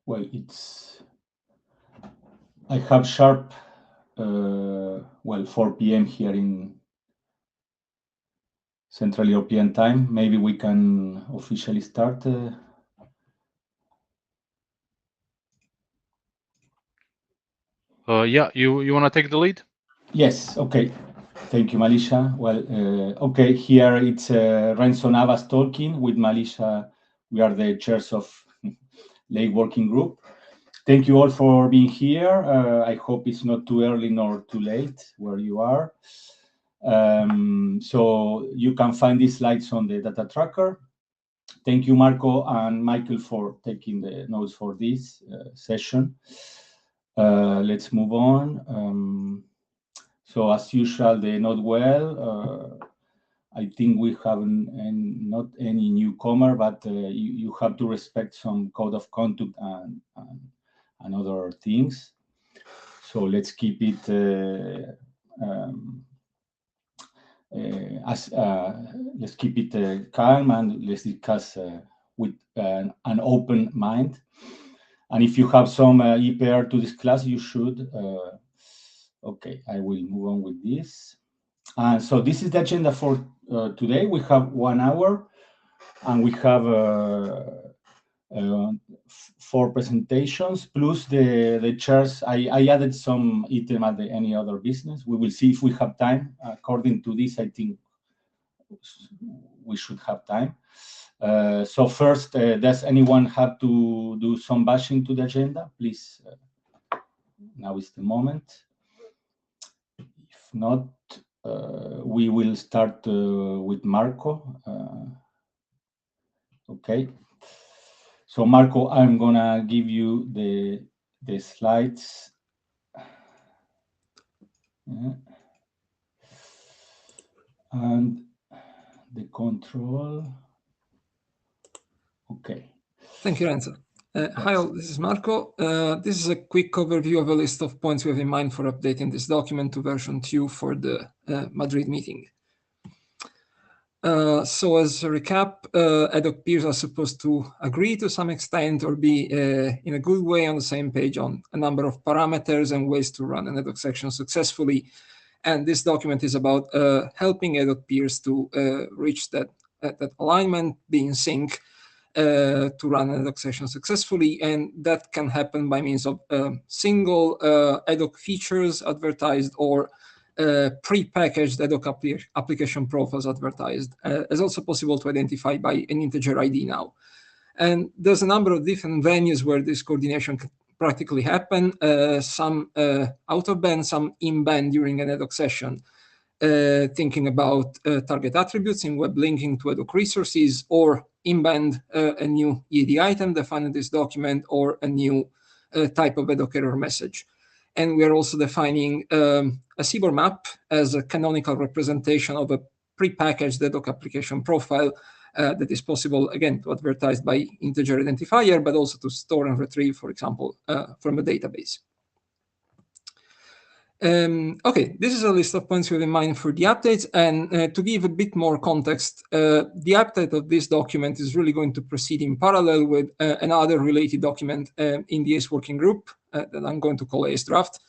well, I have sharp, 4 p.m. here in Central European time. Maybe we can officially start. Yeah, you want to take the lead? Yes, okay. Thank you, Malisha. Well, okay, here it's Renzo Navas talking with Malisha. We are the chairs of Lake Working Group. Thank you all for being here. I hope it's not too early nor too late where you are. So you can find these slides on the data tracker. Thank you, Marco and Michael, for taking the notes for this session. Let's move on. So as usual, the not well. I think we have not any newcomer, but you have to respect some code of conduct and other things. So let's keep it let's keep it calm, and let's discuss with an open mind. And if you have some EPR to this class, you should. Okay, I will move on with this. So this is the agenda for today. We have 1 hour, and we have 4 presentations plus the chairs. I added some item at any other business. We will see if we have time. According to this, I think we should have time. So first, does anyone have to do some bashing to the agenda? Please, now is the moment. If not, we will start with Marco. Okay. So Marco, I'm gonna give you the slides. And the control. Okay. Thank you, Renzo. Hi all, this is Marco. This is a quick overview of a list of points we have in mind for updating this document to version 2 for the Madrid meeting. So as a recap, ad hoc peers are supposed to agree to some extent or be in a good way on the same page on a number of parameters and ways to run an ad hoc section successfully. And this document is about helping ad hoc peers to reach that alignment, be in sync, to run an ad hoc session successfully. And that can happen by means of single ad hoc features advertised or pre-packaged ad hoc application profiles advertised. It's also possible to identify by an integer ID now. And there's a number of different venues where this coordination can practically happen, some out of band, some in band during an ad hoc session. Thinking about target attributes in web linking to ad hoc resources, or in band a new EAD item defined in this document, or a new type of ad hoc error message. And we are also defining a CBOR map as a canonical representation of a prepackaged ad hoc application profile that is possible, again, to advertise by integer identifier, but also to store and retrieve, for example, from a database. Okay, this is a list of points we have in mind for the updates. And to give a bit more context, the update of this document is really going to proceed in parallel with another related document in the ACE working group that I'm going to call ACE draft.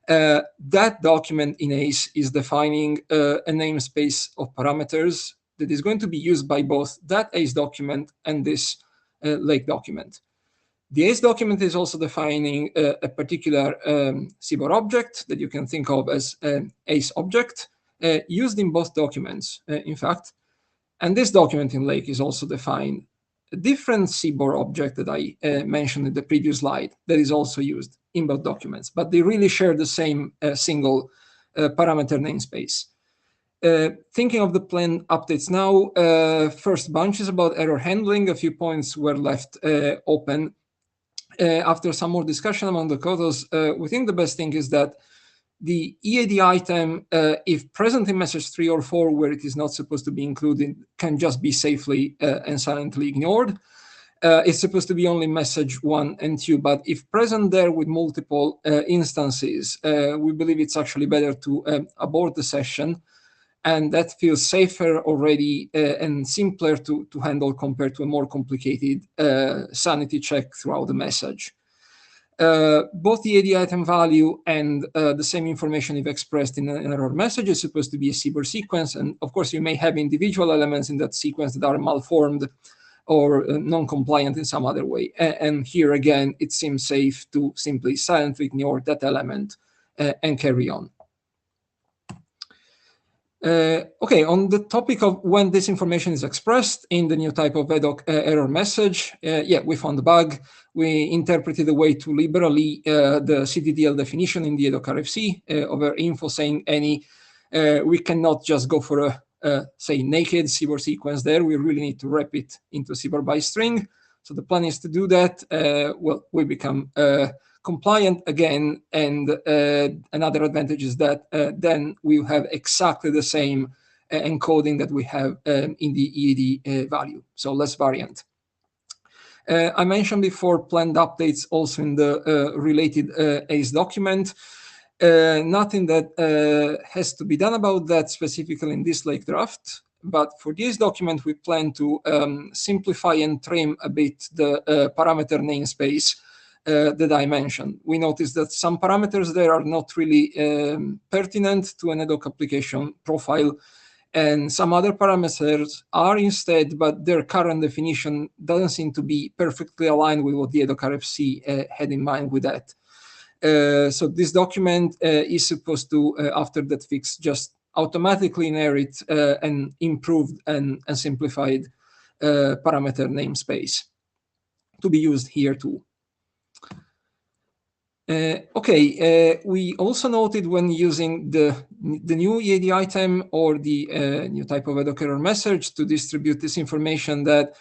That document in ACE is defining a namespace of parameters that is going to be used by both that ACE document and this Lake document. The ACE document is also defining a particular CBOR object that you can think of as an ACE object used in both documents, in fact. And this document in Lake is also defining a different CBOR object that I mentioned in the previous slide that is also used in both documents, but they really share the same single parameter namespace. Thinking of the planned updates now, first bunch is about error handling. A few points were left open. After some more discussion among the coders, we think the best thing is that the EAD item, if present in message 3 or 4 where it is not supposed to be included, can just be safely and silently ignored. It's supposed to be only message 1 and 2, but if present there with multiple instances, we believe it's actually better to abort the session. And that feels safer already and simpler to handle compared to a more complicated sanity check throughout the message. both the AD item value and the same information if expressed in an error message is supposed to be a CBOR sequence. And of course, you may have individual elements in that sequence that are malformed or non-compliant in some other way. And here again, it seems safe to simply silently ignore that element and carry on. Okay, on the topic of when this information is expressed in the new type of ad hoc error message, yeah, we found a bug. We interpreted away too liberally the CDDL definition in the ad hoc RFC over info saying any. We cannot just go for a say naked CBOR sequence there. We really need to wrap it into CBOR by string. So the plan is to do that. Well, we become compliant again, and another advantage is that then we have exactly the same encoding that we have in the EAD value, so less variant. I mentioned before planned updates also in the related ACE document. Nothing that has to be done about that specifically in this lake draft, but for this document we plan to simplify and trim a bit the parameter namespace that I mentioned. We noticed that some parameters there are not really pertinent to an ad hoc application profile, and some other parameters are instead, but their current definition doesn't seem to be perfectly aligned with what the ad hoc RFC had in mind with that. So this document is supposed to, after that fix, just automatically inherit an improved and simplified parameter namespace to be used here too. Okay, we also noted when using the new EAD item or the new type of ad hoc error message to distribute this information that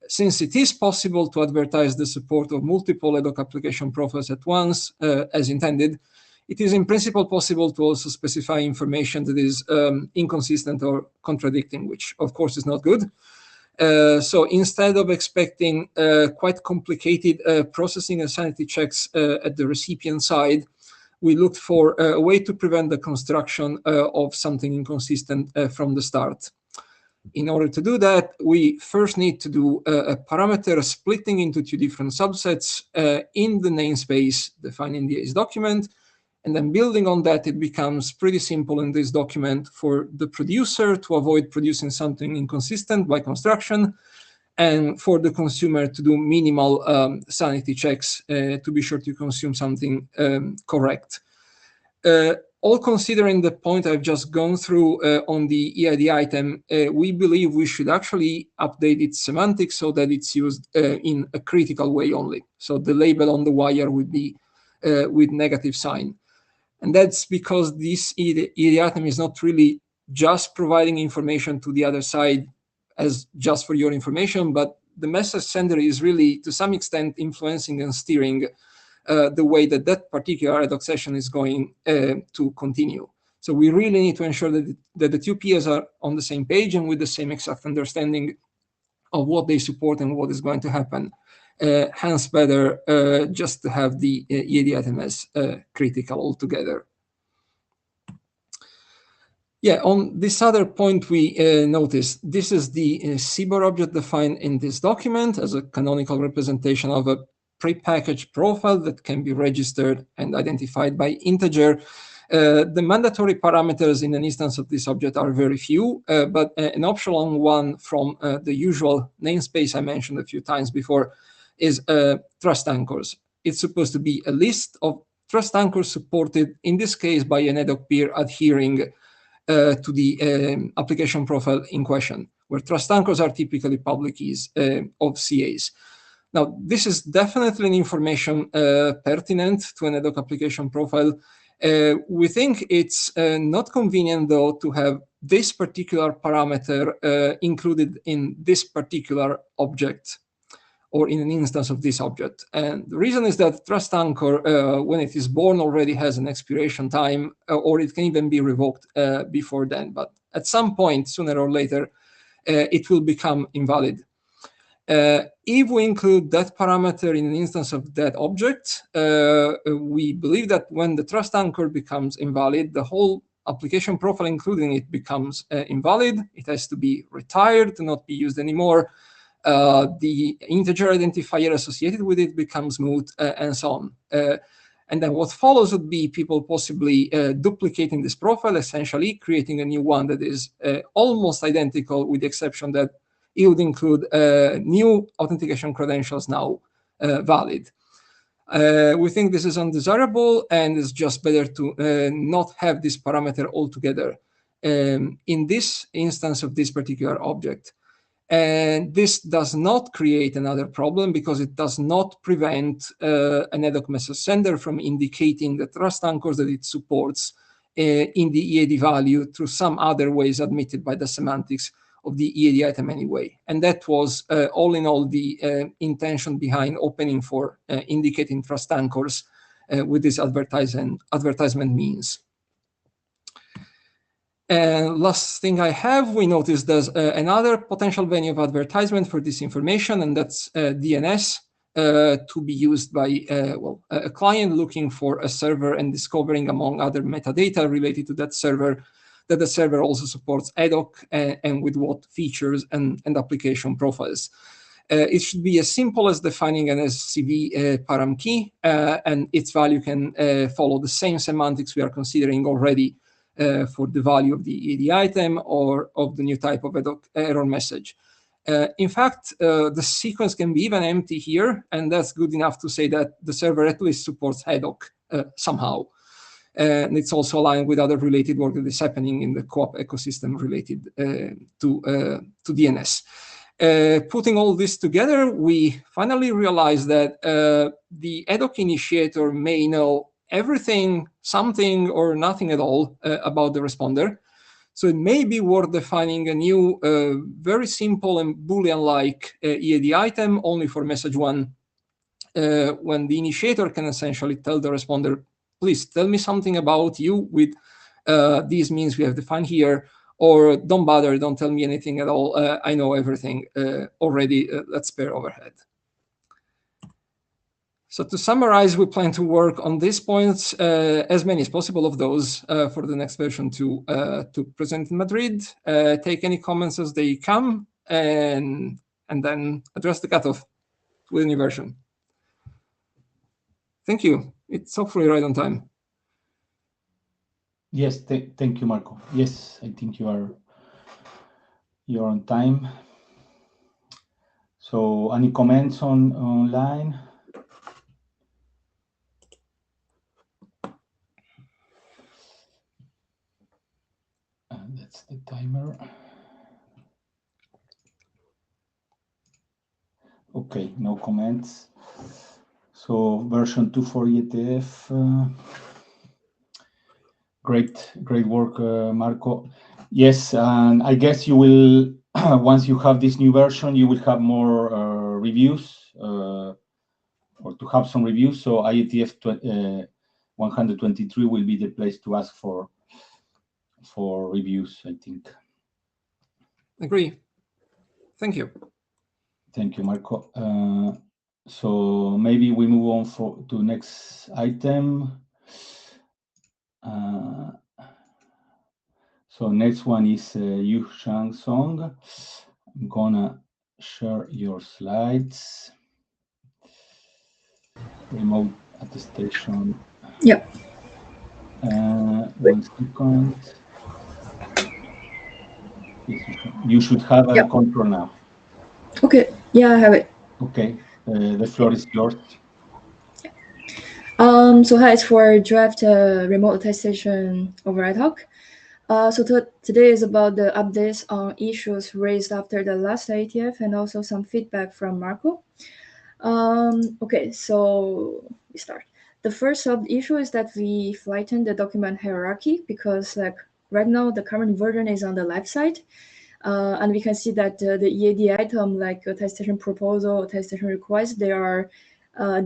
since it is possible to advertise the support of multiple ad hoc application profiles at once, as intended, it is in principle possible to also specify information that is inconsistent or contradicting, which of course is not good. So instead of expecting quite complicated processing and sanity checks at the recipient side, we looked for a way to prevent the construction of something inconsistent from the start. In order to do that, we first need to do a parameter splitting into two different subsets in the namespace defined in the ACE document. And then building on that, it becomes pretty simple in this document for the producer to avoid producing something inconsistent by construction, and for the consumer to do minimal sanity checks to be sure to consume something correct. All considering the point I've just gone through on the EID item, we believe we should actually update its semantics so that it's used in a critical way only. So the label on the wire would be with negative sign. And that's because this EID item is not really just providing information to the other side as just for your information, but the message sender is really to some extent influencing and steering the way that that particular ad hoc session is going to continue. So we really need to ensure that the two peers are on the same page and with the same exact understanding of what they support and what is going to happen. Hence, better just to have the EAD item as critical altogether. Yeah, on this other point, we noticed this is the CBOR object defined in this document as a canonical representation of a prepackaged profile that can be registered and identified by integer. The mandatory parameters in an instance of this object are very few, but an optional one from the usual namespace I mentioned a few times before is trust anchors. It's supposed to be a list of trust anchors supported, in this case, by an ad hoc peer adhering to the application profile in question, where trust anchors are typically public keys of CAs. Now, this is definitely an information pertinent to an ad hoc application profile. We think it's not convenient, though, to have this particular parameter included in this particular object or in an instance of this object. And the reason is that trust anchor, when it is born, already has an expiration time, or it can even be revoked before then. But at some point, sooner or later, it will become invalid. If we include that parameter in an instance of that object, we believe that when the trust anchor becomes invalid, the whole application profile, including it, becomes invalid. It has to be retired to not be used anymore. the integer identifier associated with it becomes moot, and so on. And then what follows would be people possibly duplicating this profile, essentially creating a new one that is almost identical, with the exception that it would include new authentication credentials now valid. We think this is undesirable, and it's just better to not have this parameter altogether in this instance of this particular object. And this does not create another problem, because it does not prevent an ad hoc message sender from indicating the trust anchors that it supports in the EAD value through some other ways admitted by the semantics of the EAD item anyway. And that was all in all the intention behind opening for indicating trust anchors with this advertisement means. And last thing I have, we noticed there's another potential venue of advertisement for this information, and that's DNS, to be used by a client looking for a server and discovering, among other metadata related to that server, that the server also supports ad hoc and with what features and application profiles. It should be as simple as defining an SCV param key, and its value can follow the same semantics we are considering already for the value of the EAD item or of the new type of ad hoc error message. In fact, the sequence can be even empty here, and that's good enough to say that the server at least supports ad hoc somehow. And it's also aligned with other related work that is happening in the co-op ecosystem related to DNS. Putting all this together, we finally realized that the ad hoc initiator may know everything, something, or nothing at all about the responder. So it may be worth defining a new, very simple and Boolean-like EAD item only for message one, when the initiator can essentially tell the responder, please tell me something about you with these means we have defined here, or don't bother, don't tell me anything at all. I know everything already. Let's spare overhead. So to summarize, we plan to work on these points, as many as possible of those, for the next version to present in Madrid. Take any comments as they come, and then address the cutoff with a new version. Thank you. It's hopefully right on time. Yes, thank you, Marco. Yes, I think you're on time. So, any comments online? That's the timer. Okay, no comments. So version 2 for IETF. Great work, Marco. Yes, and I guess you will, once you have this new version, you will have more reviews, or to have some reviews. So IETF 123 will be the place to ask for reviews, I think. Agree. Thank you. Thank you, Marco. So maybe we move on to next item. So next one is Yu Shang Song. I'm gonna share your slides. Remote attestation. Yep. 1 second. You should have a control now. Okay. Yeah, I have it. Okay. The floor is yours. So hi, it's for draft remote attestation over ad hoc. So today is about the updates on issues raised after the last IETF and also some feedback from Marco. Okay, so we start. The first sub-issue is that we flattened the document hierarchy because right now the current version is on the left side. And we can see that the EAD item like attestation proposal, attestation request, they are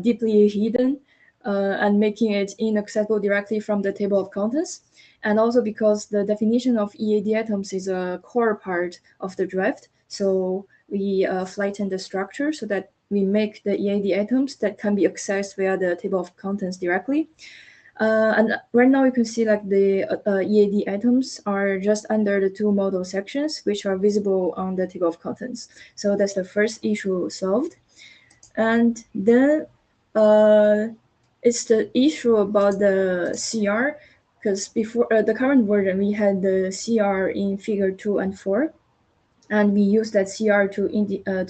deeply hidden and making it inaccessible directly from the table of contents. And also because the definition of EAD items is a core part of the draft. So we flattened the structure so that we make the EAD items that can be accessed via the table of contents directly. And right now you can see like the EAD items are just under the two model sections, which are visible on the table of contents. So that's the first issue solved. And then it's the issue about the CR, because before the current version, we had the CR in figure 2 and 4. And we use that CR to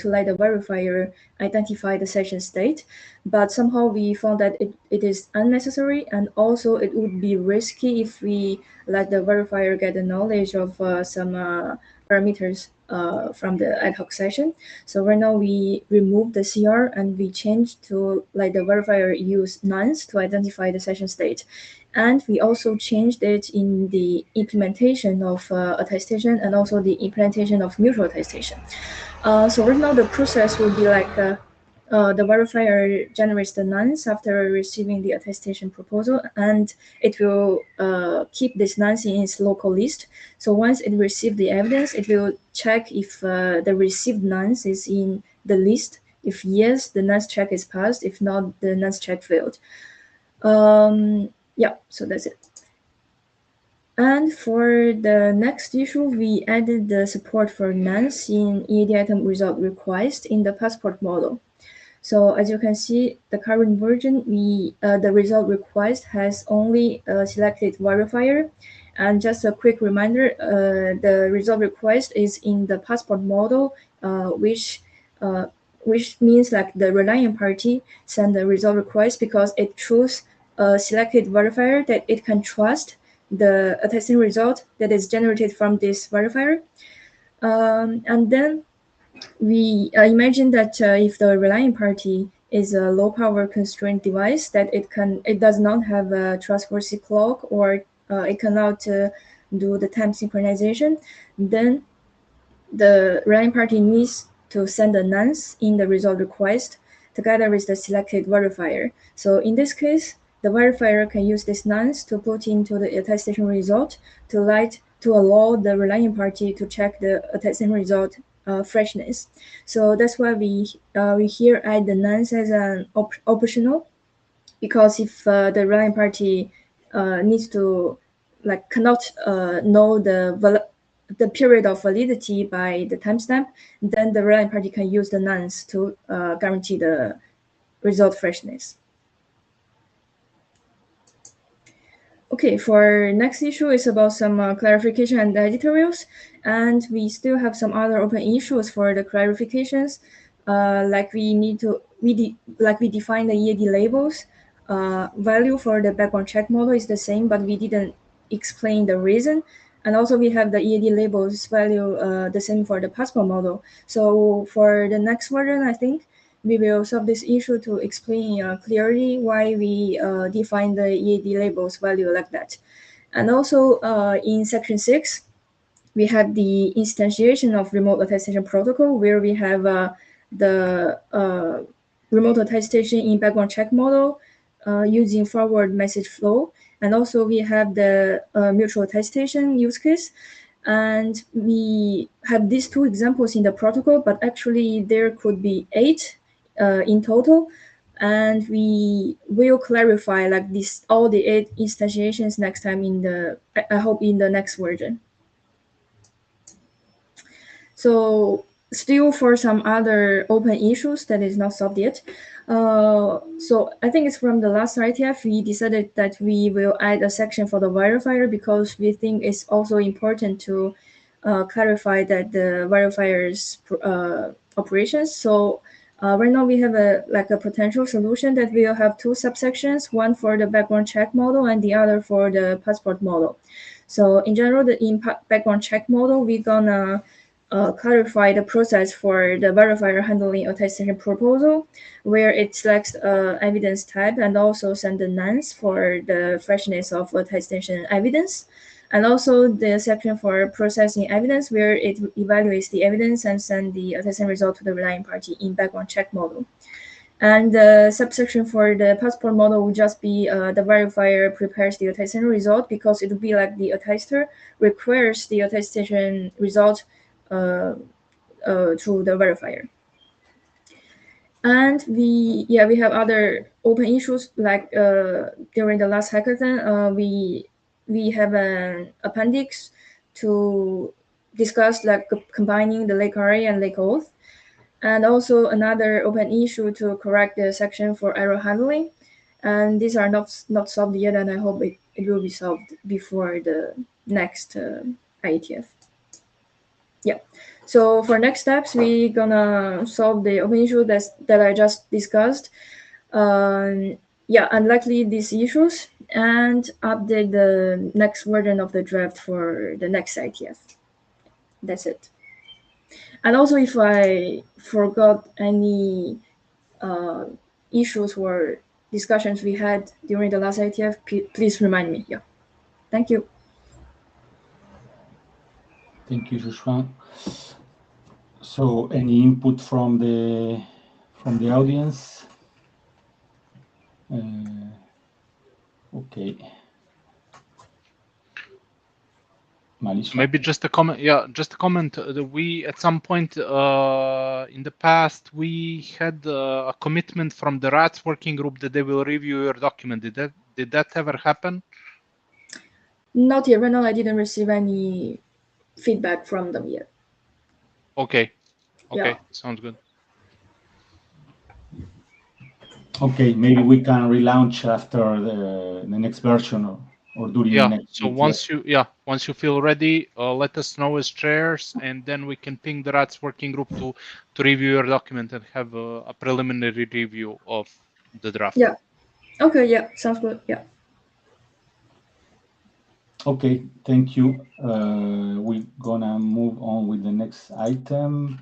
let the verifier identify the session state. But somehow we found that it is unnecessary, and also it would be risky if we let the verifier get the knowledge of some parameters from the ad hoc session. So right now we remove the CR and we change to let the verifier use nonce to identify the session state. And we also changed it in the implementation of attestation and also the implementation of mutual attestation. So right now the process will be like the verifier generates the nonce after receiving the attestation proposal, and it will keep this nonce in its local list. So once it receives the evidence, it will check if the received nonce is in the list. If yes, the nonce check is passed. If not, the nonce check failed. Yeah, so that's it. And for the next issue, we added the support for nonce in EAD item result request in the passport model. So as you can see, the current version, the result request has only selected verifier. And just a quick reminder, the result request is in the passport model, which means like the relying party send the result request because it chose a selected verifier that it can trust the attesting result that is generated from this verifier. And then we imagine that if the relying party is a low power constrained device, that it does not have a trustworthy clock, or it cannot do the time synchronization, then the relying party needs to send a nonce in the result request together with the selected verifier. So in this case, the verifier can use this nonce to put into the attestation result to allow the relying party to check the attestation result freshness. So that's why we here add the nonce as an optional, because if the relying party needs to cannot know the period of validity by the timestamp, then the relying party can use the nonce to guarantee the result freshness. Okay, for next issue is about some clarification and editorials, and we still have some other open issues for the clarifications. Like we define the EAD labels. Value for the background check model is the same, but we didn't explain the reason. And also we have the EAD labels value the same for the passport model. So for the next version, I think we will solve this issue to explain clearly why we define the EAD labels value like that. And also in section 6, we have the instantiation of remote attestation protocol, where we have the remote attestation in background check model using forward message flow. And also we have the mutual attestation use case. And we have these two examples in the protocol, but actually there could be 8 in total. And we will clarify like all the 8 instantiations next time I hope in the next version. So still for some other open issues that is not solved yet. So I think it's from the last IETF, we decided that we will add a section for the verifier, because we think it's also important to clarify that the verifier's operations. So right now we have a potential solution that will have 2 subsections, one for the background check model and the other for the passport model. So in general, in background check model, we're gonna clarify the process for the verifier handling attestation proposal, where it selects evidence type and also send the nonce for the freshness of attestation evidence. And also the section for processing evidence, where it evaluates the evidence and send the attestation result to the relying party in background check model. And the subsection for the passport model will just be the verifier prepares the attestation result, because it will be like the attester requires the attestation result through the verifier. And we have other open issues, like during the last hackathon, we have an appendix to discuss like combining the lake array and lake auth, and also another open issue to correct the section for error handling. And these are not solved yet, and I hope it will be solved before the next IETF. Yeah. So for next steps, we're gonna solve the open issue that I just discussed. Unlikely these issues, and update the next version of the draft for the next IETF. That's it. And also, if I forgot any issues or discussions we had during the last IETF, please remind me. Yeah. Thank you. Thank you, Joshua. So, any input from the audience? Okay. Malisha. Maybe just a comment. Yeah, just a comment. We at some point in the past we had a commitment from the RATS working group that they will review your document. Did that ever happen? Not yet. Right now, I didn't receive any feedback from them yet. Okay. Okay. Yeah. Sounds good. Okay, maybe we can relaunch after the next version or during the next. So once you feel ready, let us know as chairs, and then we can ping the RATS working group to review your document and have a preliminary review of the draft. Yeah. Okay. Yeah. Sounds good. Yeah. Okay. Thank you. We're gonna move on with the next item.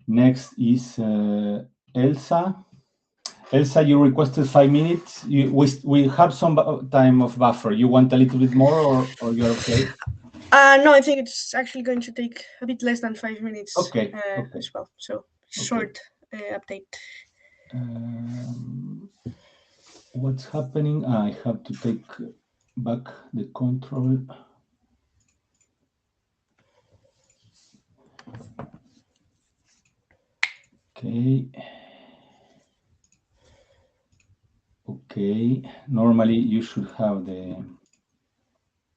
Next is Elsa. Elsa, you requested 5 minutes. We have some time of buffer. You want a little bit more, or you're okay? No, I think it's actually going to take a bit less than 5 minutes. Okay. As well. So short update. What's happening? I have to take back the control. Okay. Normally you should have the.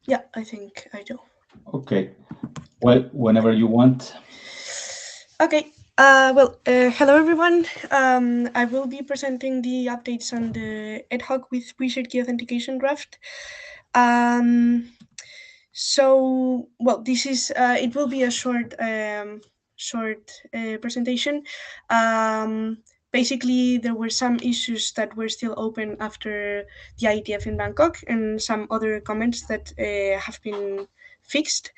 Yeah, I think I do. Okay. Well, whenever you want. Okay. Hello everyone. I will be presenting the updates on the ad hoc with pre-shared key authentication draft. This is it will be a short presentation. Basically, there were some issues that were still open after the IETF in Bangkok, and some other comments that have been fixed.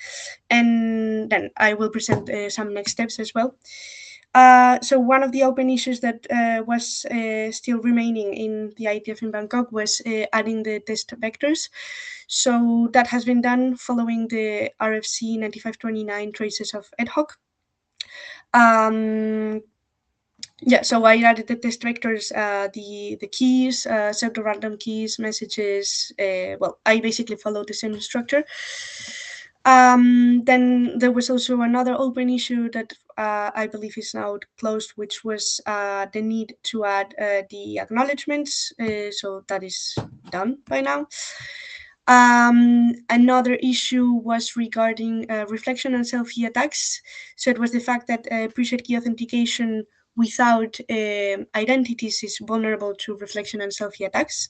And then I will present some next steps as well. So one of the open issues that was still remaining in the IETF in Bangkok was adding the test vectors. So that has been done following the RFC 9529 traces of ad hoc. So I added the test vectors, the keys, pseudo-random keys, messages. I basically followed the same structure. Then there was also another open issue that I believe is now closed, which was the need to add the acknowledgements. So that is done by now. Another issue was regarding reflection and selfie attacks. So it was the fact that pre-shared key authentication without identities is vulnerable to reflection and selfie attacks.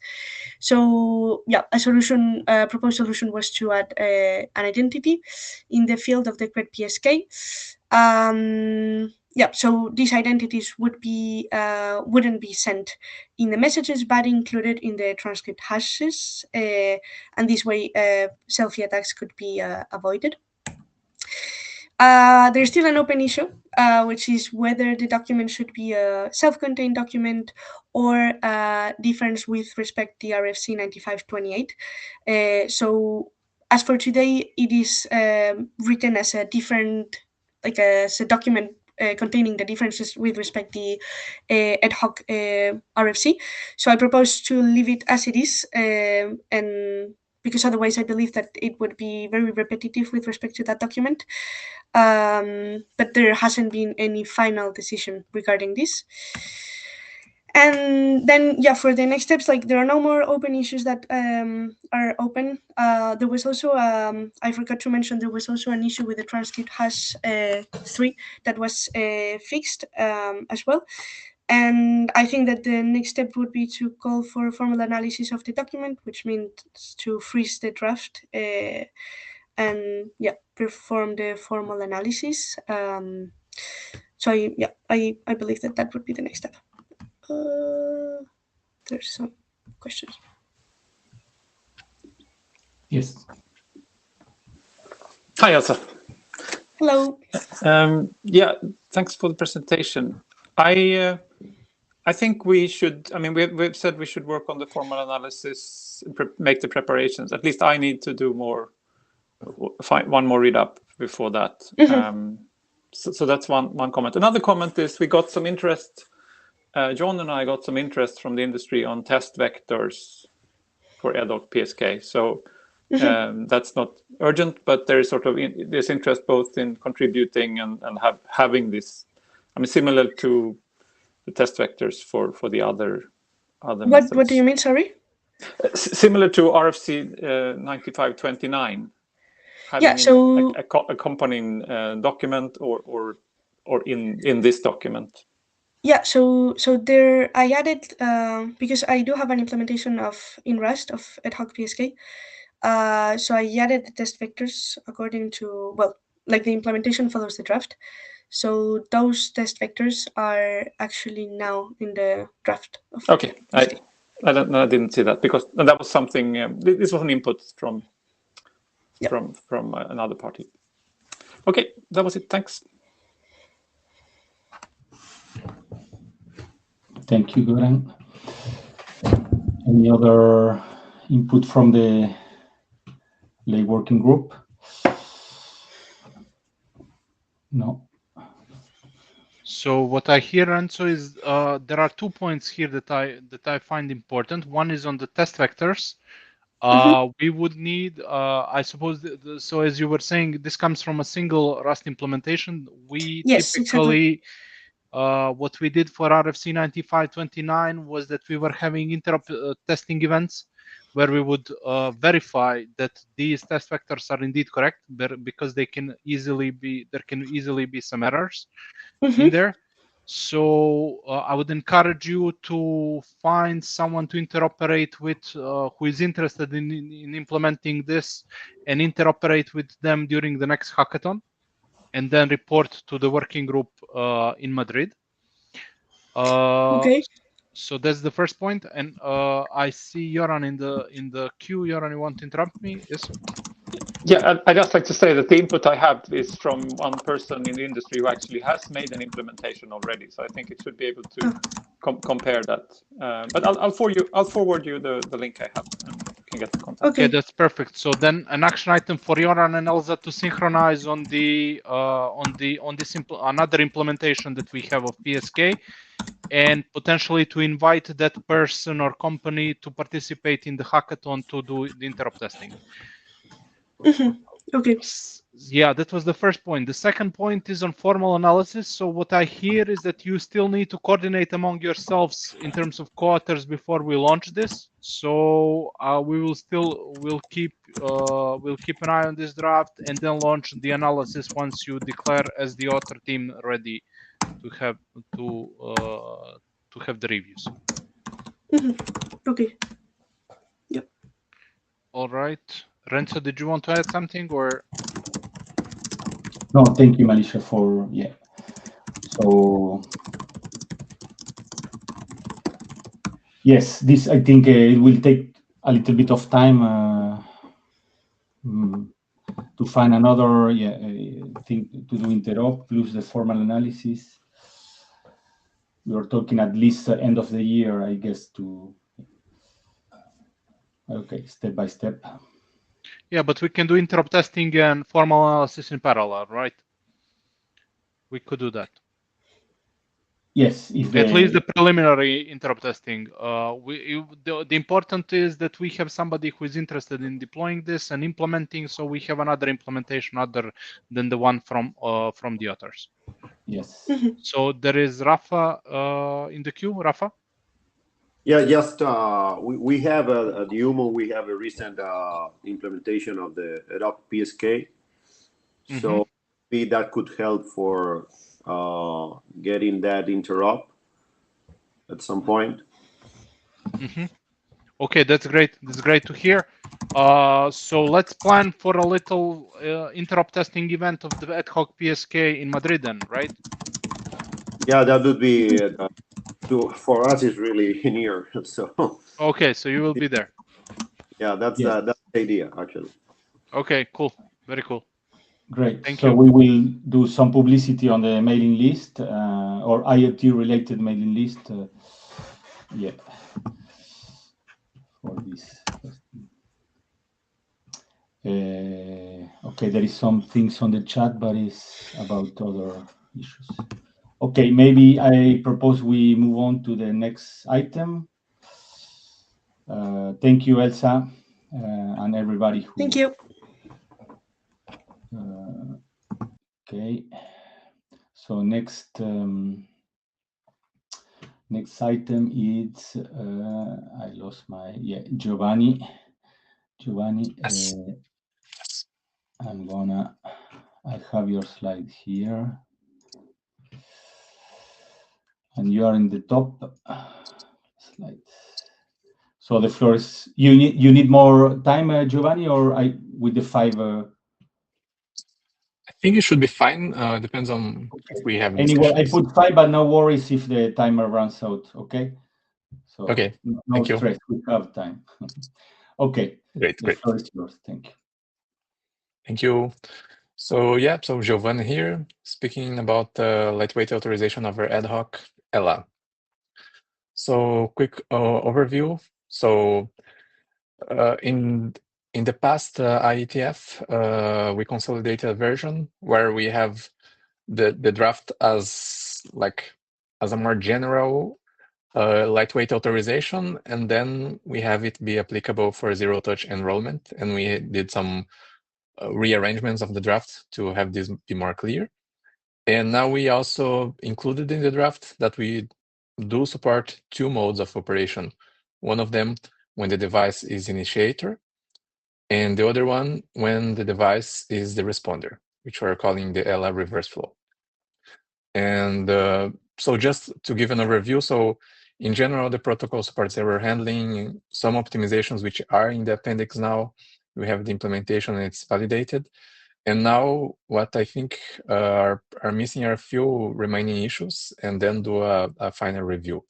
So a proposed solution was to add an identity in the field of the correct PSK. So these identities wouldn't be sent in the messages, but included in the transcript hashes, and this way selfie attacks could be avoided. There's still an open issue, which is whether the document should be a self-contained document or a difference with respect to the RFC 9528. So as for today, it is written as a different, as a document containing the differences with respect to the ad hoc RFC. So I propose to leave it as it is and because otherwise I believe that it would be very repetitive with respect to that document. But there hasn't been any final decision regarding this. And then, yeah, for the next steps, like there are no more open issues that are open. There was also, I forgot to mention, there was also an issue with the transcript hash 3 that was fixed as well. And I think that the next step would be to call for formal analysis of the document, which means to freeze the draft and yeah, perform the formal analysis. So I believe that that would be the next step. There's some questions. Yes. Hi, Elsa. Hello. Yeah, thanks for the presentation. I think we should, I mean, we've said we should work on the formal analysis, make the preparations. At least I need to do more, one more read up before that. So that's one comment. Another comment is we got some interest, John and I got some interest from the industry on test vectors for ad hoc PSK. So that's not urgent, but there is sort of there's interest both in contributing and having this. I mean, similar to the test vectors for the other methods. What do you mean? Sorry. Similar to RFC 9529. Yeah. So accompanying document or in this document. Yeah, so there I added because I do have an implementation in Rust of ad hoc PSK. So I added the test vectors according to, well, like the implementation follows the draft. So those test vectors are actually now in the draft. Okay, I don't know. I didn't see that because that was something. This was an input from another party. Okay, that was it. Thanks. Thank you, Goran. Any other input from the lay working group? No. So what I hear, Renzo, is there are 2 points here that I find important. One is on the test vectors. We would need, I suppose, so as you were saying, this comes from a single Rust implementation. Yes, typically, exactly. What we did for RFC 9529 was that we were having interop testing events where we would verify that these test vectors are indeed correct, because there can easily be some errors in there. So I would encourage you to find someone to interoperate with who is interested in implementing this and interoperate with them during the next hackathon, and then report to the working group in Madrid. Okay. So that's the first point. And I see Joran in the queue. Joran, you want to interrupt me? Yes. Yeah, I'd just like to say that the input I have is from one person in the industry who actually has made an implementation already. So I think it should be able to compare that. But I'll forward you the link I have. And you can get the contact. Okay, that's perfect. So then an action item for Joran and Elsa to synchronize on another implementation that we have of PSK, and potentially to invite that person or company to participate in the hackathon to do the interop testing. Okay. Yeah, that was the first point. The second point is on formal analysis. So what I hear is that you still need to coordinate among yourselves in terms of co-authors before we launch this. So we'll keep an eye on this draft and then launch the analysis once you declare as the author team ready to have the reviews. Okay. Yep. All right. Renzo, did you want to add something or? No, thank you, Malisha, for, yeah. So, yes, this, I think it will take a little bit of time to find another thing to do interop, plus the formal analysis. We are talking at least the end of the year, I guess, okay, step by step. Yeah, but we can do interop testing and formal analysis in parallel, right? We could do that. Yes, at least the preliminary interop testing. The important is that we have somebody who is interested in deploying this and implementing, so we have another implementation other than the one from the authors. Yes. So there is Rafa in the queue. Rafa? Yeah, just we have at UMO, we have a recent implementation of the ad hoc PSK. So maybe that could help for getting that interop at some point. Okay, that's great. That's great to hear. So let's plan for a little interop testing event of the ad hoc PSK in Madrid then, right? Yeah, that would be for us is really near. So okay, so you will be there. Yeah, that's the idea actually. Okay, cool. Very cool. Great. Thank so you. we will do some publicity on the mailing list or IoT related mailing list. Yeah. For this. Okay, there is some things on the chat, but it's about other issues. Okay, maybe I propose we move on to the next item. Thank you, Elsa, and everybody who. Thank you. Okay, so next item is I lost my Giovanni. Yes. I have your slide here, and you are in the top slide. So the floor is. You need more time, Giovanni, or with the 5. I think it should be fine. Depends on if we have Anyway, I discussions. put 5, but no worries if the timer runs out. Okay. So okay. No stress. We have time. Okay. Great. The floor is yours. Thank you. Thank you. So yeah, so Giovanni here, speaking about lightweight authorization over ad hoc ELA. So quick overview. So in the past IETF, we consolidated a version where we have the draft as a more general lightweight authorization, and then we have it be applicable for zero-touch enrollment, and we did some rearrangements of the draft to have this be more clear. And now we also included in the draft that we do support 2 modes of operation. One of them when the device is initiator, and the other one when the device is the responder, which we're calling the ELA reverse flow. And so just to give an overview, so in general, the protocol supports error handling, some optimizations which are in the appendix now. We have the implementation and it's validated. And now what I think are missing are a few remaining issues, and then do a final review.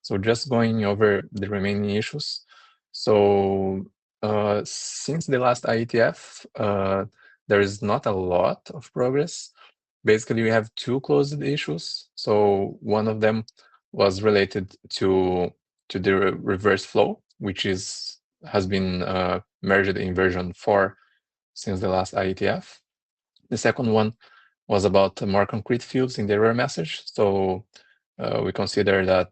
So just going over the remaining issues. So since the last IETF, there is not a lot of progress. Basically, we have 2 closed issues. So one of them was related to the reverse flow, which has been merged in version 4 since the last IETF. The second one was about more concrete fields in the error message. So we consider that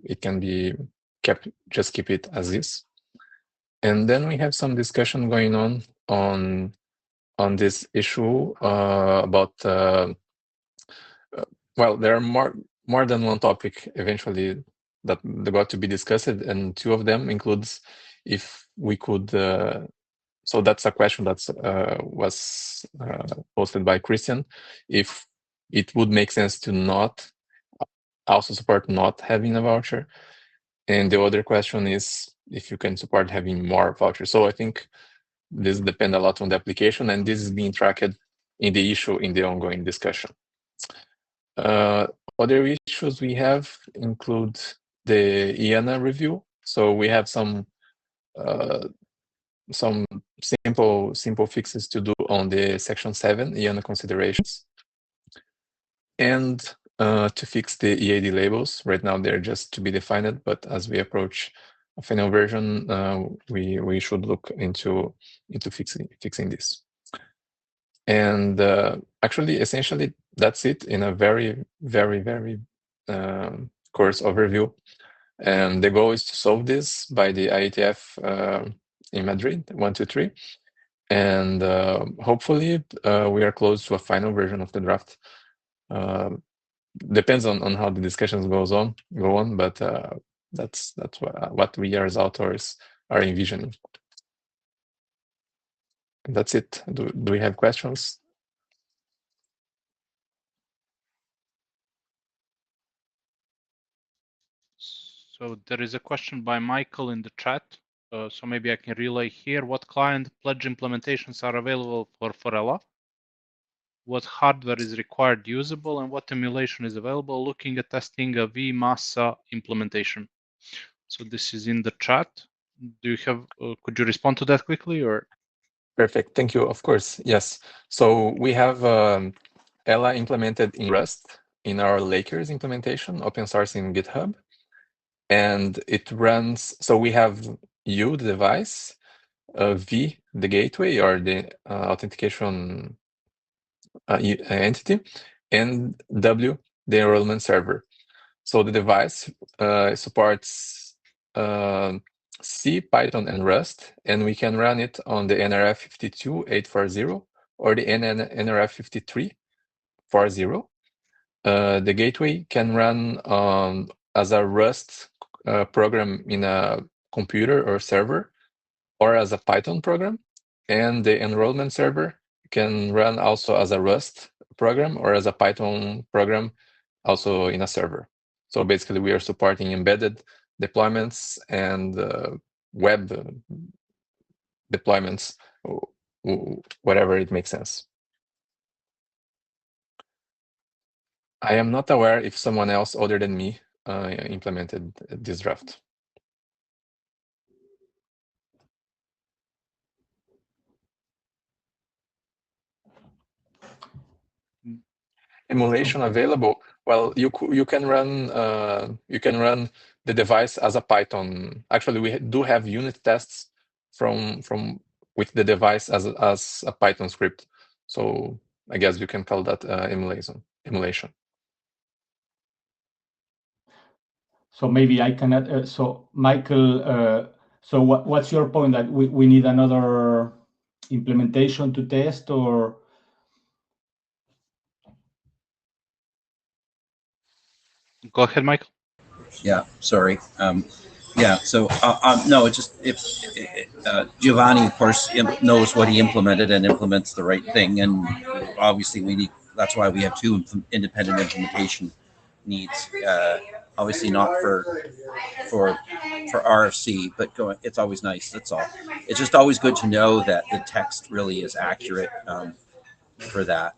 it can be kept, just keep it as is. And then we have some discussion going on this issue about well, there are more than one topic eventually that got to be discussed, and 2 of them includes if we could. So that's a question that was posted by Christian, if it would make sense to not also support not having a voucher, and the other question is if you can support having more vouchers. So I think this depends a lot on the application, and this is being tracked in the issue in the ongoing discussion. Other issues we have include the IANA review. So we have some simple fixes to do on the section 7 IANA considerations, and to fix the EAD labels. Right now they're just to be defined, but as we approach a final version, we should look into fixing this. And actually, essentially, that's it in a very, very, very course overview. And the goal is to solve this by the IETF in Madrid, 1, 2, 3. And hopefully we are close to a final version of the draft. Depends on how the discussions go on, but that's what we as authors are envisioning. And that's it. Do we have questions? So there is a question by Michael in the chat. So maybe I can relay here. What client pledge implementations are available for Ella? What hardware is required usable, and what emulation is available? Looking at testing a vMassa implementation. So this is in the chat. Do you have? Could you respond to that quickly, or? Perfect. Thank you. Of course. Yes. So we have Ella implemented in Rust in our Lakers implementation, open source in GitHub. And it runs, so we have U, the device, V, the gateway or the authentication entity, and W, the enrollment server. So the device supports C, Python, and Rust, and we can run it on the NRF 52840 or the NRF 5340. The gateway can run as a Rust program in a computer or server, or as a Python program, and the enrollment server can run also as a Rust program or as a Python program, also in a server. So basically, we are supporting embedded deployments and web deployments, whatever it makes sense. I am not aware if someone else other than me implemented this draft. Emulation available. Well, you can run the device as a Python. Actually, we do have unit tests from with the device as a Python script. So I guess you can call that emulation. So maybe I cannot. So Michael, so what's your point, that we need another implementation to test, or? Go ahead, Michael. Yeah, sorry. Yeah, so no, it's just if Giovanni, of course, knows what he implemented and implements the right thing, and obviously we need. That's why we have two independent implementation needs. Obviously not for RFC, but it's always nice. That's all. It's just always good to know that the text really is accurate for that.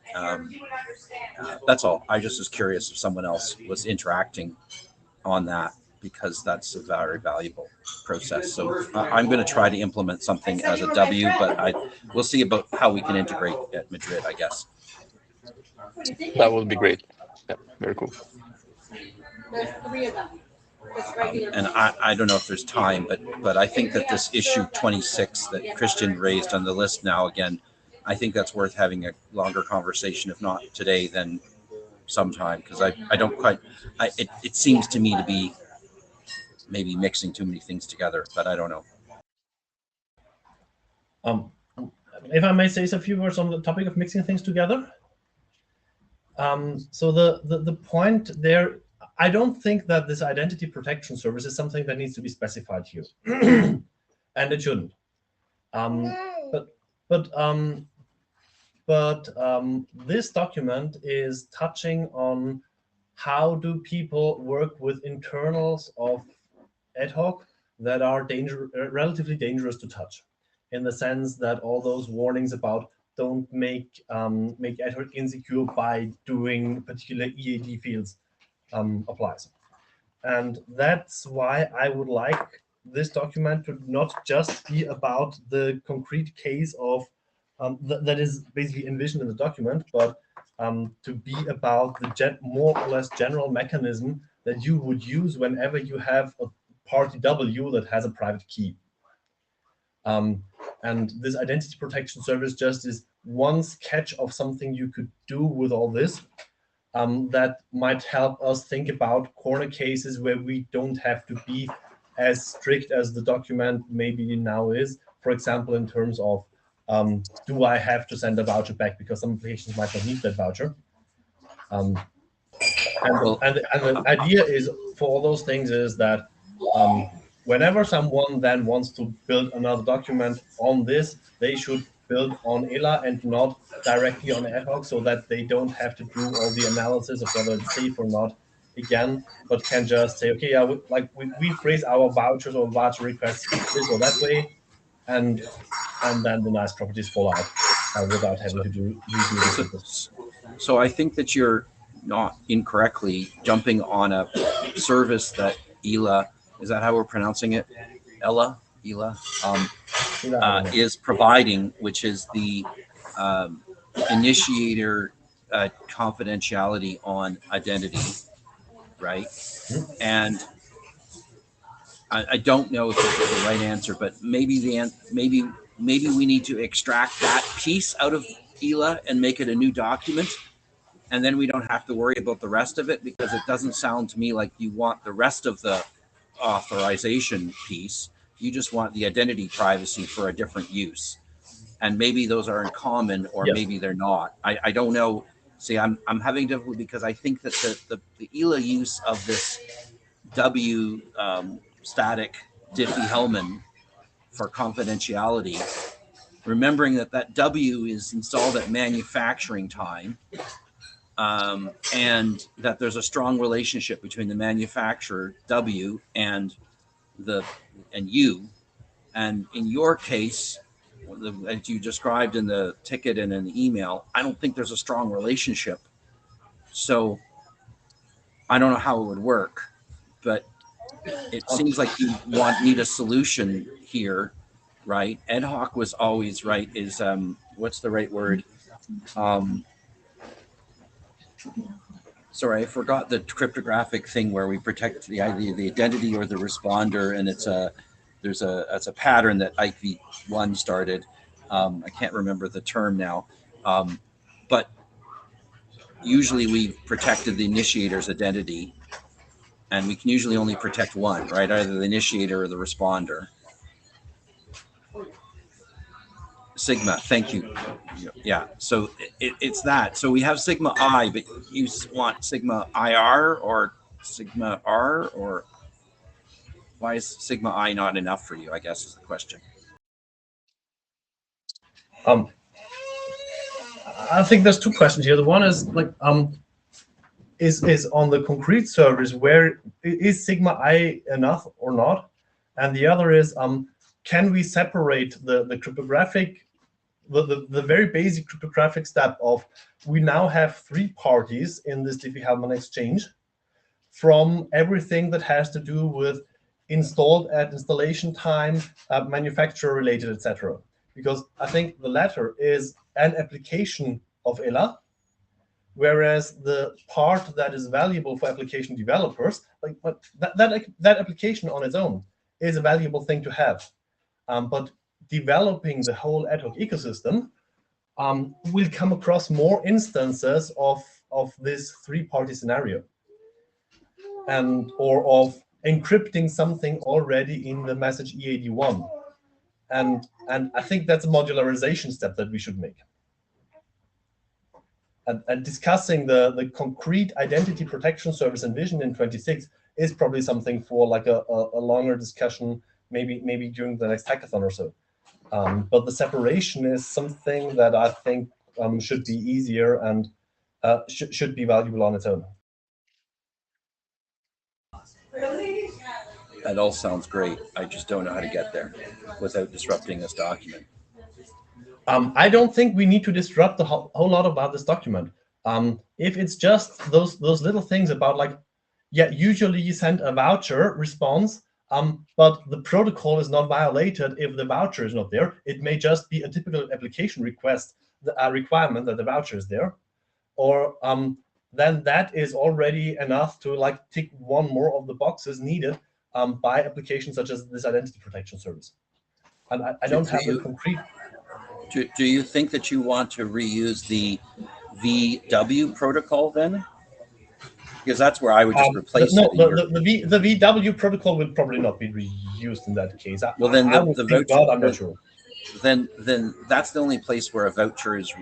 That's all. I just was curious if someone else was interacting on that, because that's a very valuable process. So I'm going to try to implement something as a W, but we'll see about how we can integrate at Madrid, I guess. That would be great. Yeah, very cool. And I don't know if there's time, but I think that this issue 26 that Christian raised on the list now again, I think that's worth having a longer conversation, if not today, then sometime, because I don't quite, it seems to me to be maybe mixing too many things together, but I don't know. If I may say a few words on the topic of mixing things together. So the point there, I don't think that this identity protection service is something that needs to be specified here, and it shouldn't. But this document is touching on how do people work with internals of ad hoc that are relatively dangerous to touch, in the sense that all those warnings about don't make ad hoc insecure by doing particular EAD fields applies. And that's why I would like this document to not just be about the concrete case of that is basically envisioned in the document, but to be about the more or less general mechanism that you would use whenever you have a party W that has a private key. And this identity protection service just is one sketch of something you could do with all this. that might help us think about corner cases where we don't have to be as strict as the document maybe now is. For example, in terms of do I have to send a voucher back because some applications might not need that voucher? And the idea is for all those things is that whenever someone then wants to build another document on this, they should build on ELA and not directly on ad hoc, so that they don't have to do all the analysis of whether it's safe or not again, but can just say, okay, yeah, we phrase our vouchers or voucher requests this or that way, and then the nice properties fall out without having to redo this. So I think that you're not incorrectly jumping on a service that ELA, is that how we're pronouncing it? ELA is providing, which is the initiator confidentiality on identity, right? And I don't know if this is the right answer, but maybe we need to extract that piece out of ELA and make it a new document, and then we don't have to worry about the rest of it, because it doesn't sound to me like you want the rest of the authorization piece. You just want the identity privacy for a different use, and maybe those are in common, or maybe they're not. I don't know. See, I'm having difficulty because I think that the ELA use of this W static Diffie-Hellman for confidentiality, remembering that W is installed at manufacturing time, and that there's a strong relationship between the manufacturer W and you, and in your case, as you described in the ticket and in the email, I don't think there's a strong relationship. So I don't know how it would work, but it seems like you need a solution here, right? Ad hoc was always right. Is what's the right word? Sorry, I forgot the cryptographic thing where we protect the identity or the responder, and it's a pattern that IP1 started. I can't remember the term now, but usually we've protected the initiator's identity, and we can usually only protect one, right? Either the initiator or the responder. Sigma, thank you. Yeah, so it's that. So we have Sigma I, but you want Sigma IR or Sigma R, or why is Sigma I not enough for you, I guess is the question. I think there's two questions here. The one is like, is on the concrete service, where is Sigma I enough or not? And the other is, can we separate the cryptographic, the very basic cryptographic step of, we now have 3 parties in this Diffie-Hellman exchange, from everything that has to do with installed at installation time, manufacturer related, etc. Because I think the latter is an application of ELA, whereas the part that is valuable for application developers, like that application on its own is a valuable thing to have. But developing the whole ad hoc ecosystem will come across more instances of this 3-party scenario, and or of encrypting something already in the message EAD1. And I think that's a modularization step that we should make. And discussing the concrete identity protection service and vision in 26 is probably something for like a longer discussion, maybe during the next hackathon or so. But the separation is something that I think should be easier and should be valuable on its own. That all sounds great. I just don't know how to get there without disrupting this document. I don't think we need to disrupt a whole lot about this document. If it's just those little things about like, yeah, usually you send a voucher response, but the protocol is not violated if the voucher is not there. It may just be a typical application request, a requirement that the voucher is there, or then that is already enough to like tick one more of the boxes needed by applications such as this identity protection service. And I don't have a concrete. Do you think that you want to reuse the VW protocol then? Because that's where I would just replace no, it. In your... the VW protocol will probably not be reused in that case. Well, then I would think not. I'm not sure. Then that's the only place where a voucher is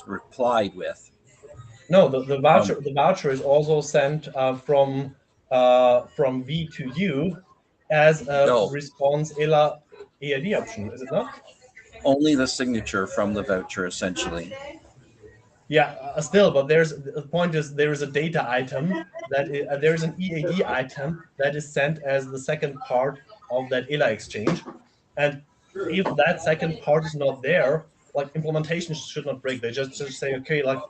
replied with. No, the voucher is also sent from V to you as a response ELA EID option, is it not? Only the signature from the voucher, essentially. Yeah, still, but the point is there is a data item that there is an EAD item that is sent as the second part of that ELA exchange, and if that second part is not there, like implementation should not break. They just say, okay, like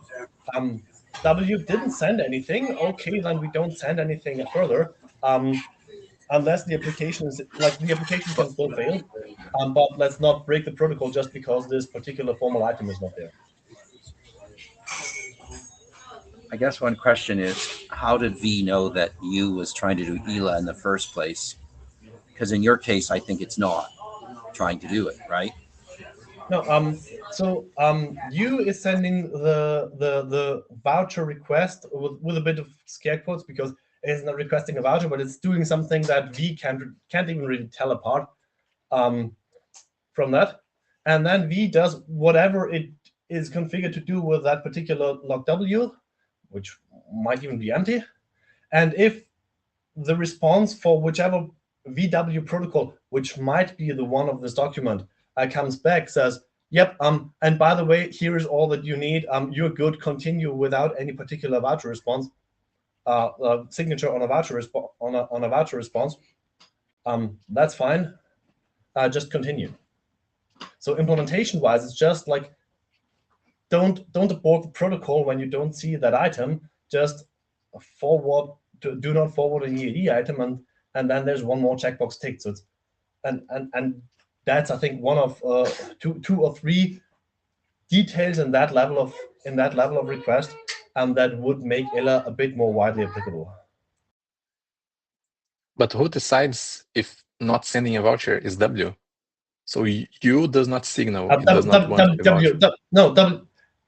W didn't send anything. Okay, then we don't send anything further. Unless the application is like the application can still fail, but let's not break the protocol just because this particular formal item is not there. I guess one question is, how did V know that U was trying to do ELA in the first place? Because in your case, I think it's not trying to do it, right? No, so U is sending the voucher request with a bit of scare quotes because it's not requesting a voucher, but it's doing something that V can't even really tell apart from that. And then V does whatever it is configured to do with that particular log W, which might even be empty. And if the response for whichever VW protocol, which might be the one of this document, comes back, says, yep, and by the way, here is all that you need. You're good, continue without any particular voucher response, signature on a voucher response. That's fine. Just continue. So implementation-wise, it's just like don't abort the protocol when you don't see that item. Just do not forward an EAD item, and then there's one more checkbox ticked. So it's and that's, I think, one of two or three details in that level of request, and that would make ELA a bit more widely applicable. But who decides if not sending a voucher is W? So U does not signal. It does not want a voucher.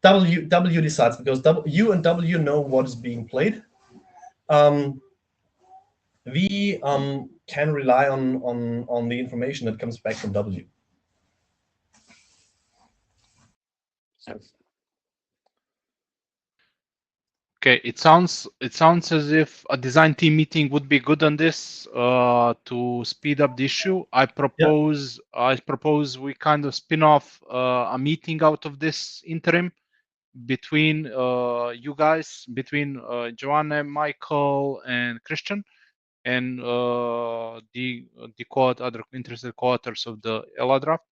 W decides because U and W know what is being played. V can rely on the information that comes back from W. Okay, it sounds as if a design team meeting would be good on this to speed up the issue. I propose we kind of spin off a meeting out of this interim between you guys, between Joanne, Michael, and Christian, and the other interested co-authors of the ELA draft,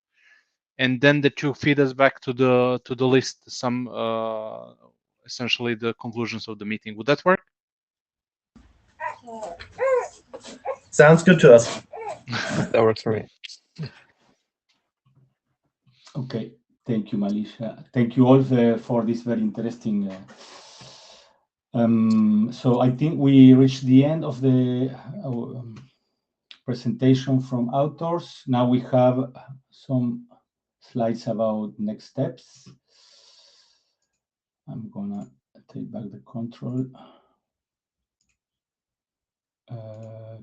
and then the two feed us back to the list some essentially the conclusions of the meeting. Would that work? Sounds good to us. That works for me. Okay, thank you, Malisha. Thank you all for this very interesting. So I think we reached the end of the presentation from authors. Now we have some slides about next steps. I'm gonna take back the control.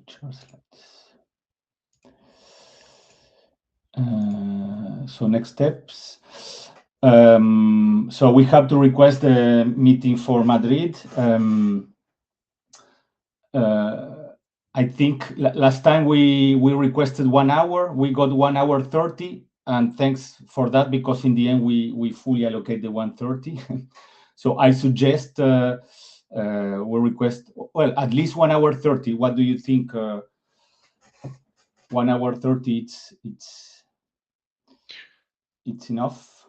Share slides. So next steps. So we have to request a meeting for Madrid. I think last time we requested 1 hour, we got 1 hour 30, and thanks for that, because in the end we fully allocated 1:30. So I suggest we request, well, at least 1 hour 30. What do you think? 1 hour 30, it's enough.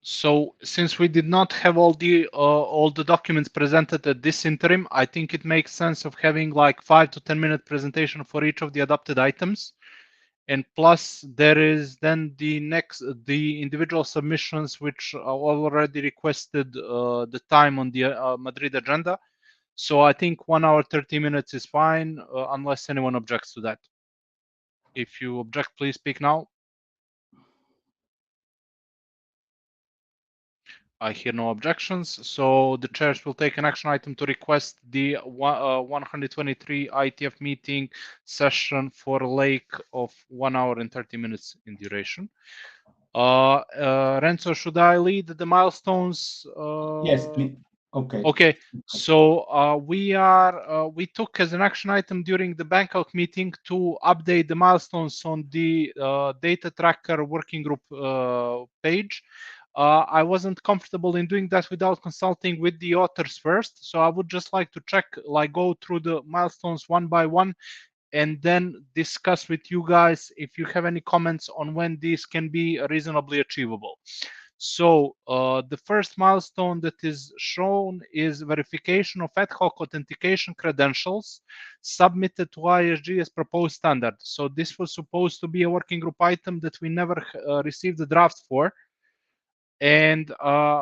So since we did not have all the documents presented at this interim, I think it makes sense of having like 5 to 10 minute presentation for each of the adopted items. And plus there is then the individual submissions, which are already requested the time on the Madrid agenda. So I think 1 hour 30 minutes is fine, unless anyone objects to that. If you object, please speak now. I hear no objections, so the chairs will take an action item to request the 123 IETF meeting session for Lake of 1 hour and 30 minutes in duration. Renzo, should I lead the milestones? Yes, please. Okay. Okay, so we took as an action item during the Bangkok meeting to update the milestones on the data tracker working group page. I wasn't comfortable in doing that without consulting with the authors first, so I would just like to check, like go through the milestones one by one, and then discuss with you guys if you have any comments on when these can be reasonably achievable. So the first milestone that is shown is verification of ad hoc authentication credentials submitted to ISG as proposed standard. So this was supposed to be a working group item that we never received the draft for. And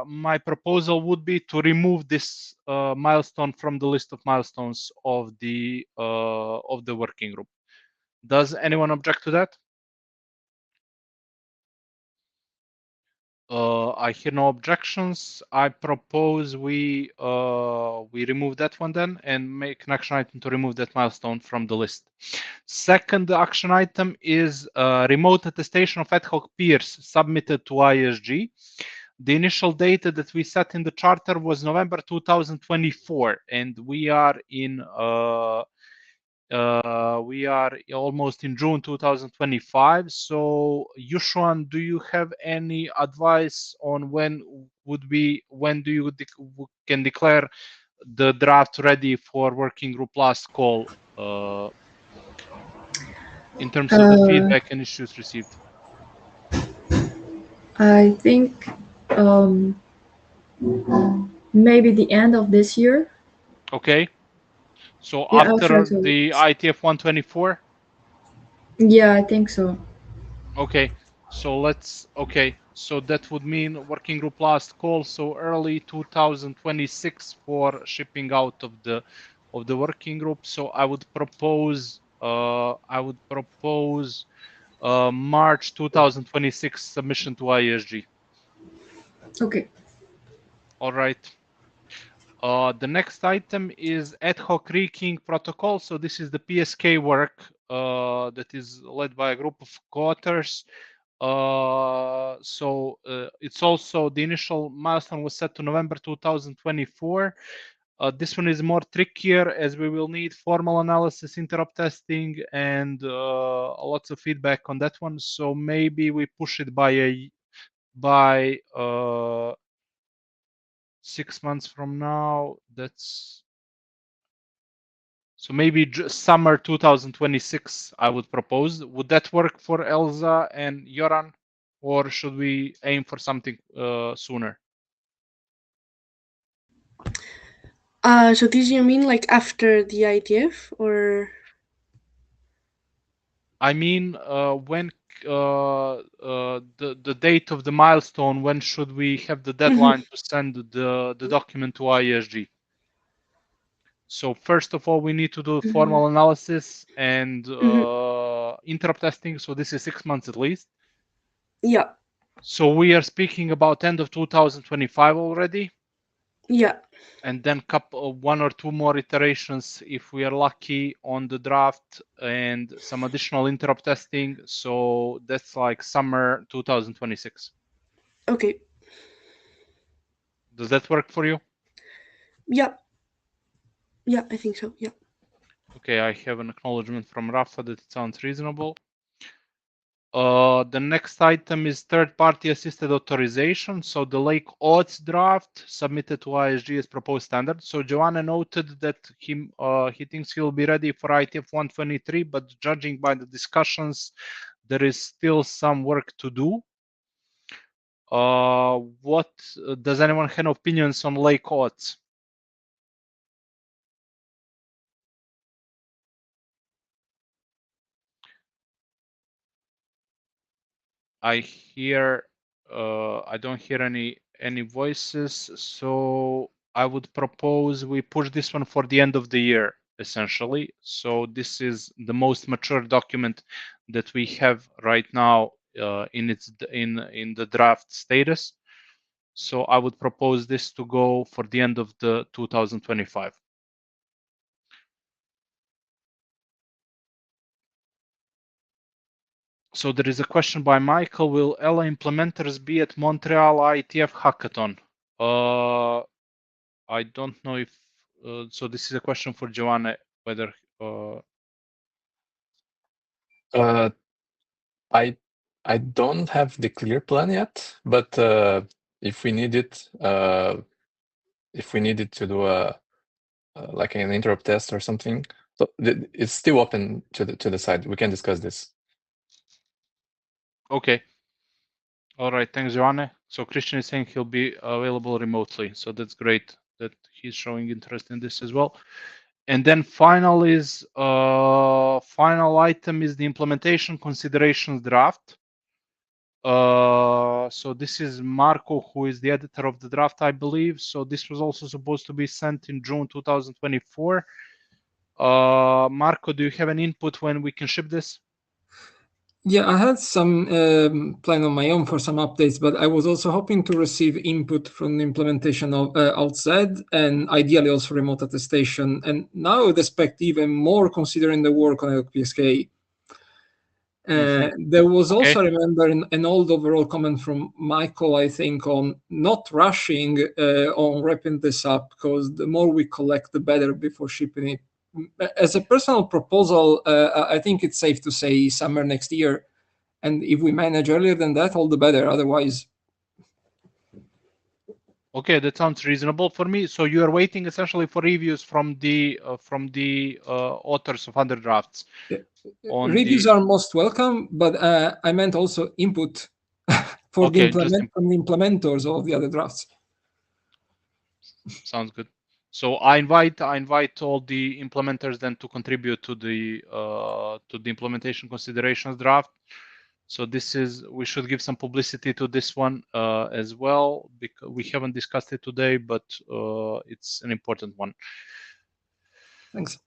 my proposal would be to remove this milestone from the list of milestones of the working group. Does anyone object to that? I hear no objections. I propose we remove that one then and make an action item to remove that milestone from the list. Second action item is remote attestation of ad hoc peers submitted to ISG. The initial data that we set in the charter was November 2024, and we are almost in June 2025. So, Yushuan, do you have any advice on when do you can declare the draft ready for working group last call in terms of the feedback and issues received? I think maybe the end of this year. Okay. So Yeah, after the IETF 124? Yeah, I think so. Okay. So so that would mean working group last call, so early 2026 for shipping out of the working group. So I would propose March 2026 submission to ISG. Okay. All right. The next item is ad hoc rekeying protocol. So this is the PSK work that is led by a group of co-authors. It's also the initial milestone was set to November 2024. This one is more trickier as we will need formal analysis, interrupt testing, and lots of feedback on that one. So maybe we push it by 6 months from now. That's so maybe summer 2026. I would propose. Would that work for Elza and Joran, or should we aim for something sooner? So this you mean like after the IETF, or? I mean, when the date of the milestone, when should we have the deadline to send the document to ISG? So first of all, we need to do formal analysis and interrupt testing. So this is 6 months at least. Yeah. So we are speaking about end of 2025 already. Yeah. And then one or two more iterations if we are lucky on the draft, and some additional interrupt testing. So that's like summer 2026. Okay. Does that work for you? Yeah. Yeah, I think so. Yeah. Okay, I have an acknowledgement from Rafa that it sounds reasonable. The next item is third-party assisted authorization. So the Lake odds draft submitted to ISG as proposed standard. So Joanna noted that he thinks he'll be ready for IETF 123, but judging by the discussions, there is still some work to do. What does anyone have opinions on Lake odds? I don't hear any voices, so I would propose we push this one for the end of the year, essentially. So this is the most mature document that we have right now in the draft status. So I would propose this to go for the end of the 2025. So there is a question by Michael: will ELA implementers be at Montreal IETF hackathon? I don't know if. So this is a question for Joanna, whether. I don't have the clear plan yet, but if we need it, to do a like an interrupt test or something, so it's still open to the side. We can discuss this. Okay. All right. Thanks, Joanne. So Christian is saying he'll be available remotely. So that's great that he's showing interest in this as well. And then final item is the implementation considerations draft. So this is Marco, who is the editor of the draft, I believe. So this was also supposed to be sent in June 2024. Marco, do you have an input when we can ship this? Yeah, I had some plan on my own for some updates, but I was also hoping to receive input from the implementation of outside and ideally also remote attestation. And now I would expect even more considering the work on PSK. There was also, I remember, an old overall comment from Michael, I think, on not rushing on wrapping this up, because the more we collect, the better before shipping it. As a personal proposal, I think it's safe to say summer next year. And if we manage earlier than that, all the better. Otherwise. Okay, that sounds reasonable for me. So you are waiting essentially for reviews from the authors of other drafts. Yeah. Reviews are most welcome, but I meant also input for the from the implementers of the other drafts. Sounds good. So I invite all the implementers then to contribute to the implementation considerations draft. So we should give some publicity to this one as well, because we haven't discussed it today, but it's an important one. Thanks.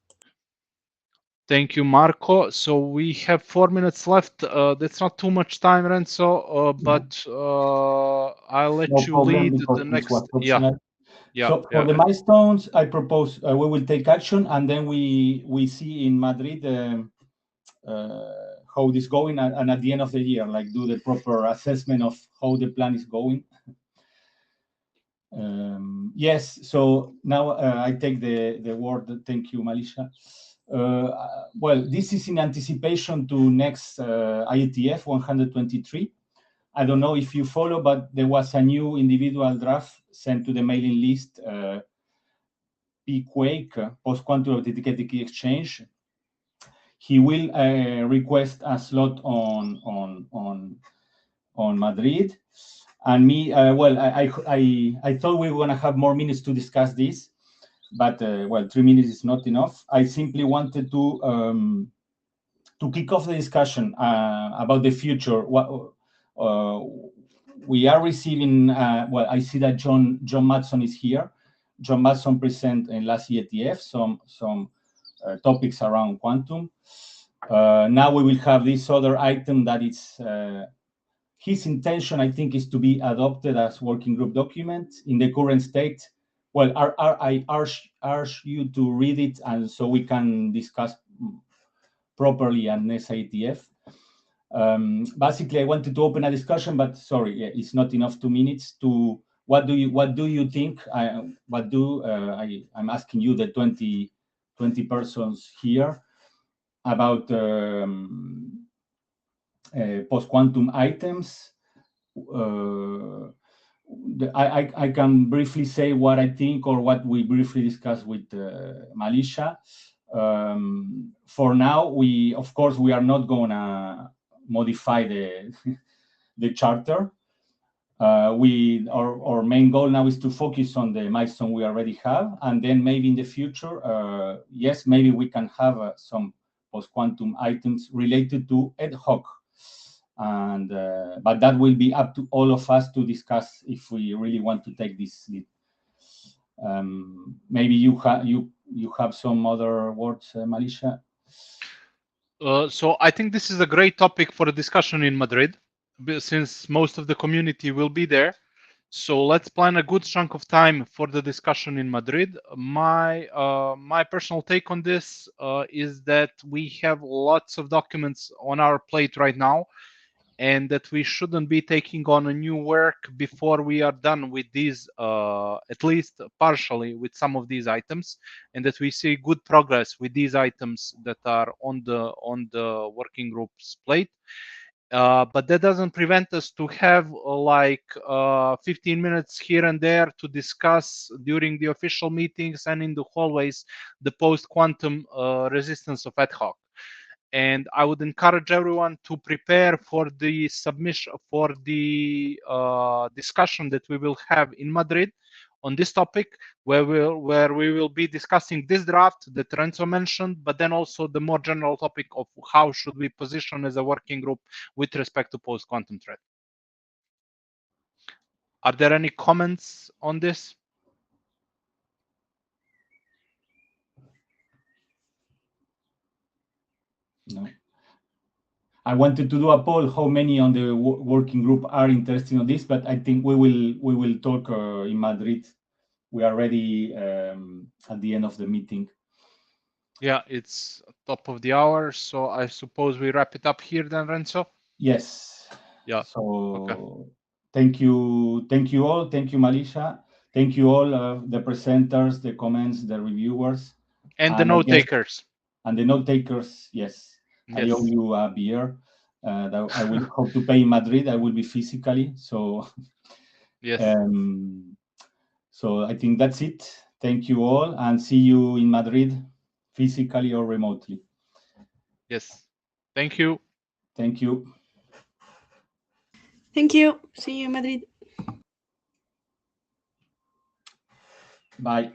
Thank you, Marco. So we have 4 minutes left. That's not too much time, Renzo, but I'll let you lead the next. So for the milestones, I propose we will take action, and then we see in Madrid how this going, and at the end of the year, like do the proper assessment of how the plan is going. Yes. So now I take the word. Thank you, Malisha. Well, this is in anticipation to next IETF 123. I don't know if you follow, but there was a new individual draft sent to the mailing list, P-Quake, Post-Quantum Authenticated Key Exchange. He will request a slot on Madrid. And me, well, I thought we were going to have more minutes to discuss this, but, well, 3 minutes is not enough. I simply wanted to kick off the discussion about the future. What we are receiving, well, I see that John Matson is here. John Matson presented in last IETF some topics around quantum. Now we will have this other item that it's his intention, I think, is to be adopted as working group document in the current state. Well, I urge you to read it, and so we can discuss properly at next IETF. Basically, I wanted to open a discussion, but sorry, it's not enough 2 minutes. To what do you think? I'm asking you, the 20 persons here, about post-quantum items. I can briefly say what I think, or what we briefly discussed with Malisha. For now, of course we are not going to modify the charter. Our main goal now is to focus on the milestone we already have, and then maybe in the future, yes, maybe we can have some post-quantum items related to ad hoc, and but that will be up to all of us to discuss if we really want to take this lead. Maybe you have some other words, Malisha. So I think this is a great topic for a discussion in Madrid, since most of the community will be there. So let's plan a good chunk of time for the discussion in Madrid. My personal take on this is that we have lots of documents on our plate right now, and that we shouldn't be taking on a new work before we are done with these, at least partially with some of these items, and that we see good progress with these items that are on the working group's plate. But that doesn't prevent us to have 15 minutes here and there to discuss during the official meetings and in the hallways the post-quantum resistance of ad hoc. And I would encourage everyone to prepare for the submission, for the discussion that we will have in Madrid on this topic, where we will be discussing this draft that Renzo mentioned, but then also the more general topic of how should we position as a working group with respect to post-quantum threat. Are there any comments on this? No. I wanted to do a poll how many on the working group are interested in this, but I think we will talk in Madrid. We are ready at the end of the meeting. Yeah, it's top of the hour, so I suppose we wrap it up here then, Renzo? Yes. Yeah. So okay. Thank you all. Thank you, Malisha. Thank you all, the presenters, the comments, the reviewers, and the note takers. And the note takers, yes. I owe you a beer. That I will hope to pay in Madrid. I will be physically. So yes. So I think that's it. Thank you all, and see you in Madrid, physically or remotely. Yes. Thank you. Thank you. Thank you. See you in Madrid. Bye.